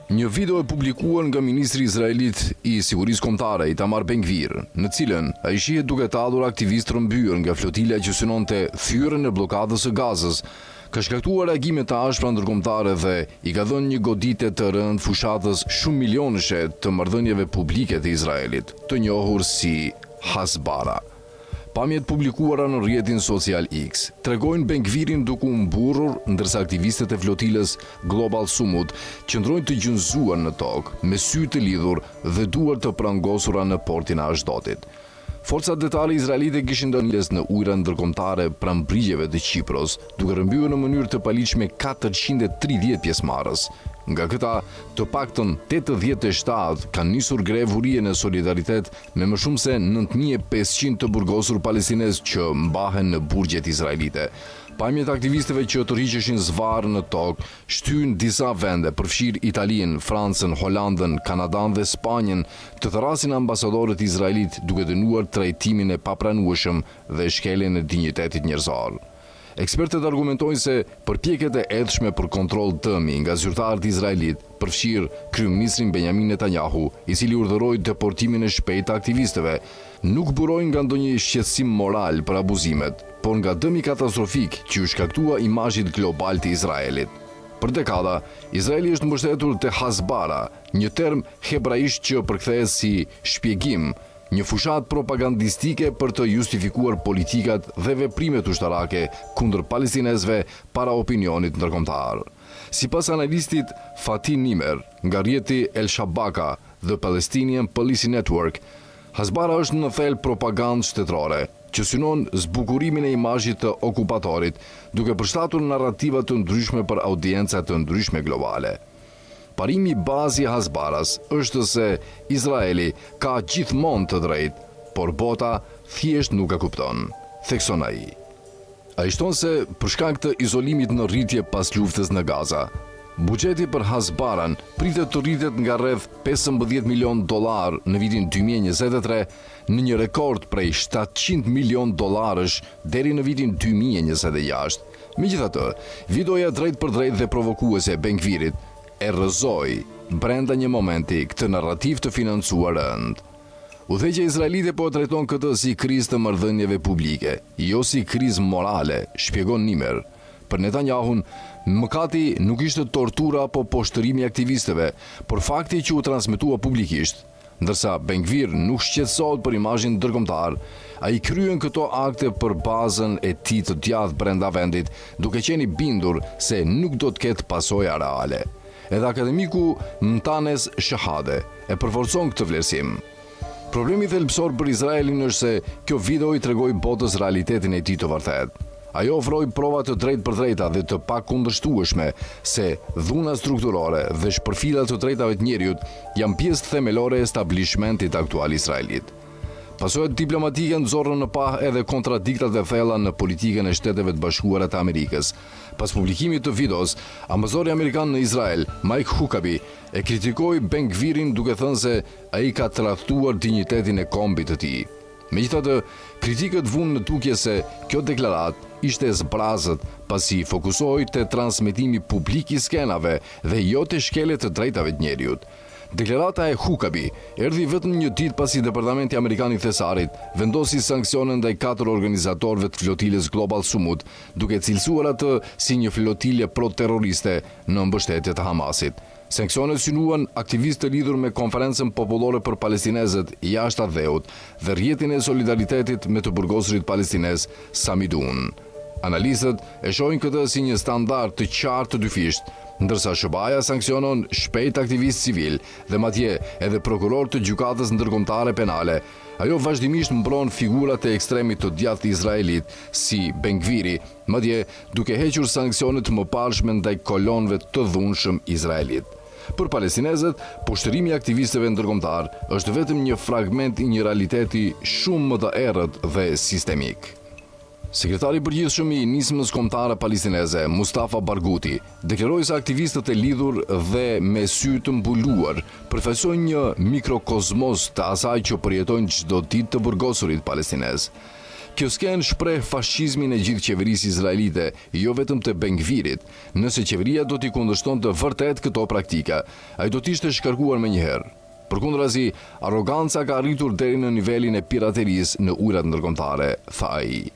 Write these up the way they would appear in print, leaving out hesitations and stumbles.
Një video e publikuar nga ministri izraelit i sigurisë kombëtare Itamar Ben-Gvir, në cilën ai shihet duke tallur aktivistë rrëmbyer nga flotila që synonte thyrjen e bllokadës së Gazës, ka shkaktuar reagime të ashpra ndërkombëtare dhe i ka dhënë një goditje të rëndë fushatës shumë milionëshe të marrëdhënieve publike të Izraelit, të njohur si Hasbara. Pamjet publikuara në rrjetin social X tregojnë Ben-Gvirin duke u mburrur, ndërsa aktivistët e flotilës Global Sumud qëndrojnë të gjunjëzuar në tokë, me sy të lidhur dhe duar të prangosura në portin e Ashdotit. Forcat detale izraelite kishin ndërlidhjes në ujëra ndërkombëtare pranë brigjeve të Qipros, duke rrëmbyer në mënyrë të paligjshme 430 pjesëmarrës. Nga këta, të paktën 87 kanë nisur grevë urie në solidaritet me më shumë se 9500 të burgosur palestinez që mbahen në burgjet izraelite. Pamjet aktivistëve që tërhiqeshin zvarë në tokë shtyn disa vende, përfshirë Italinë, Francën, Holandën, Kanadan dhe Spanjën, të thrasin ambasadorët izraelit duke dënuar trajtimin e papranueshëm dhe shkeljen e dinjitetit njerëzor. Ekspertët argumentojnë se përpjekjet e edhshme për kontroll dëmi nga zyrtarët izraelit, përfshirë kryeministrin Benjamin Netanyahu, i cili urdhëroi deportimin e shpejtë të aktivistëve, nuk burojnë nga ndonjë shqetësim moral për abuzimet, por nga dëmi katastrofik që u shkaktua imazhit global të Izraelit. Për dekada, Izraeli është mbështetur te Hasbara, një term hebraisht që përkthehet si shpjegim, një fushat propagandistike për të justifikuar politikat dhe veprimet ushtarake kundër palestinezëve para opinionit ndërkombëtar. Sipas analistit Fatih Nimer nga rrjeti El Shabaka, The Palestinian Policy Network, Hasbara është në thelb propagandë shtetërore, që synon zbukurimin e imazhit të okupatorit, duke përshtatur narrativa të ndryshme për audienca të ndryshme globale. Parimi bazi Hasbaras është se Izraeli ka gjithmonë të drejtë, por bota thjesht nuk e kupton, thekson ai. Ai shton se për shkak të izolimit në rritje pas luftës në Gaza, buxheti për Hasbaran pritet të rritet nga rreth $15 milion në vitin 2023 në një rekord prej $700 milion deri në vitin 2026. Megjithatë, videoja drejt për drejt dhe provokuese e Ben-Gvirit e rrëzoi brenda një momenti këtë narrativ të financuar rënd. Udhëheqja izraelite po e trajton këtë si krizë të marrëdhënieve publike, jo si krizë morale, shpjegon Nimer. Për Netanyahun, mëkati nuk ishte tortura apo poshtërimi aktivistëve, por fakti që u transmetua publikisht. Ndërsa Ben-Gvir nuk shqetësohet për imazhin ndërkombëtar, ai kryen këto akte për bazën e tij të djathtë brenda vendit, duke qenë i bindur se nuk do të ketë pasoja reale. Edhe akademiku Mtanes Shahade e përforcon këtë vlerësim. Problemi thelbësor për Izraelin është se kjo video i tregoi botës realitetin e tij të vërtetë. Ajo ofroi prova të drejtë për drejta dhe të pakundërshtueshme se dhuna strukturore dhe shpërfilat të drejtave të njerëzit janë pjesë themelore e stablishmentit aktual izraelit. Pasojat diplomatike nxorrën në pah edhe kontradiktat e thella në politikën e Shteteve të Bashkuara të Amerikës. Pas publikimit të videos, ambasadori amerikan në Izrael, Mike Huckabee, e kritikoi Ben-Gvirin duke thënë se ai ka tradhtuar dinjitetin e kombit të tij. Megjithatë, kritikët vunë në tukje se kjo deklaratë ishte zbrazët pasi fokusoi te transmetimi publik i skenave dhe jo te shkeljet të drejtave të njerëzit. Deklarata e Huckabee erdhi vetëm një ditë pasi Departamenti Amerikan i Thesarit vendosi sanksione ndaj 4 organizatorëve të flotilës Global Sumud, duke cilësuar atë si një flotile pro-terroriste në mbështetje të Hamasit. Sanksionet synuan aktivistë të lidhur me Konferencën Popullore për Palestinezët jashtë Adheut dhe rrjetin e solidaritetit me të burgosurit palestinez Samidun. Analistët e shohin këtë si një standard të qartë të dyfisht, ndërsa SHBA-ja sanksionon shpejt aktivist civil dhe madje edhe prokuror të gjykatës ndërkombëtare penale. Ajo vazhdimisht mbron figurat e ekstremit të djathtë izraelit si Ben-Gviri, madje duke hequr sanksionet të mëparshme ndaj kolonëve të dhunshëm izraelit. Për palestinezët, poshtërimi i aktivistëve ndërkombëtar është vetëm një fragment i një realiteti shumë më të errët dhe sistemik. Sekretari i përgjithshëm i nismës kombëtare palestineze, Mustafa Barghouti, deklaroi se aktivistët e lidhur dhe me sy të mbuluar përfaqësojnë një mikrokozmos të asaj që përjetojnë çdo ditë të burgosurit palestinez. Kjo sken shpreh fashizmin e gjithë qeverisë izraelite, jo vetëm të Ben-Gvirit. Nëse qeveria do t'i kundërshtonte vërtet këto praktika, ai do t'ishte shkarkuar menjëherë. Përkundrazi, arroganca ka arritur deri në nivelin e piraterisë në ujërat ndërkombëtare, tha ai.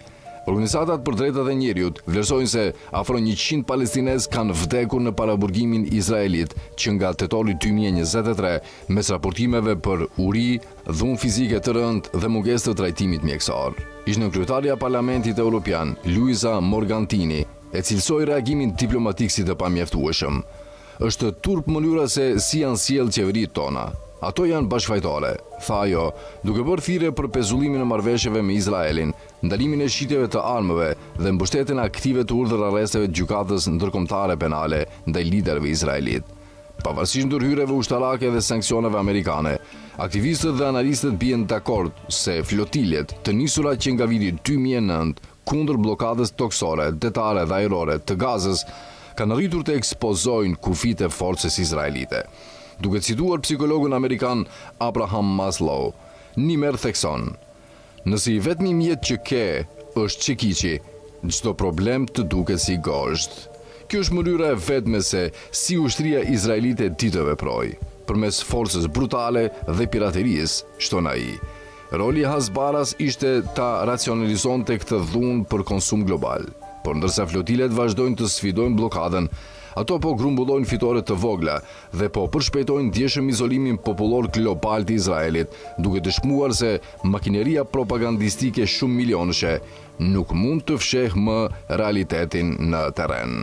Organizatat për drejtat e njerëzit vlerësojnë se afro 100 palestinezë kanë vdekur në paraburgimin izraelit që nga tetori 2023 mes raportimeve për uri, dhunë fizike të rëndë dhe mungesë të trajtimit mjekësor. Ishte kryetarja e Parlamentit Evropian, Luisa Morgantini, e cilësoi reagimin diplomatik si të pamjaftueshëm. Është turp mënyra se si janë sjellë qeveritë tona. Ato janë bashkëfajtore, tha ajo, duke bërë thirrje për pezullimin e marrëveshjeve me Izraelin, ndalimin e shitjeve të armëve dhe mbështetjen aktive të urdhër arresteve të gjykatës ndërkombëtare penale ndaj liderëve izraelit. Pavarësisht ndërhyrjeve ushtarake dhe sanksioneve amerikane, aktivistët dhe analistët bien dakord se flotiljet të nisura që nga viti 2009 kundër bllokadës toksore, detare dhe ajrore të Gazës kanë arritur të ekspozojnë kufijtë e forcës izraelite. Duke cituar psikologun amerikan Abraham Maslow, Nimer thekson: nëse i vetmi mjet që ke është çekiçi, çdo problem të duket si gozhd. Kjo është mënyra e vetme se si ushtria izraelite di të veprojë, përmes forcës brutale dhe piraterisë, shton ai. Roli i Hasbaras ishte ta racionalizonte këtë dhunë për konsum global, por ndërsa flotilet vazhdojnë të sfidojnë bllokadën, ato po grumbullojnë fitore të vogla dhe po përshpejtojnë ndjeshëm izolimin popullor global të Izraelit, duke dëshmuar se makineria propagandistike shumë milionëshe nuk mund të fshehë më realitetin në terren.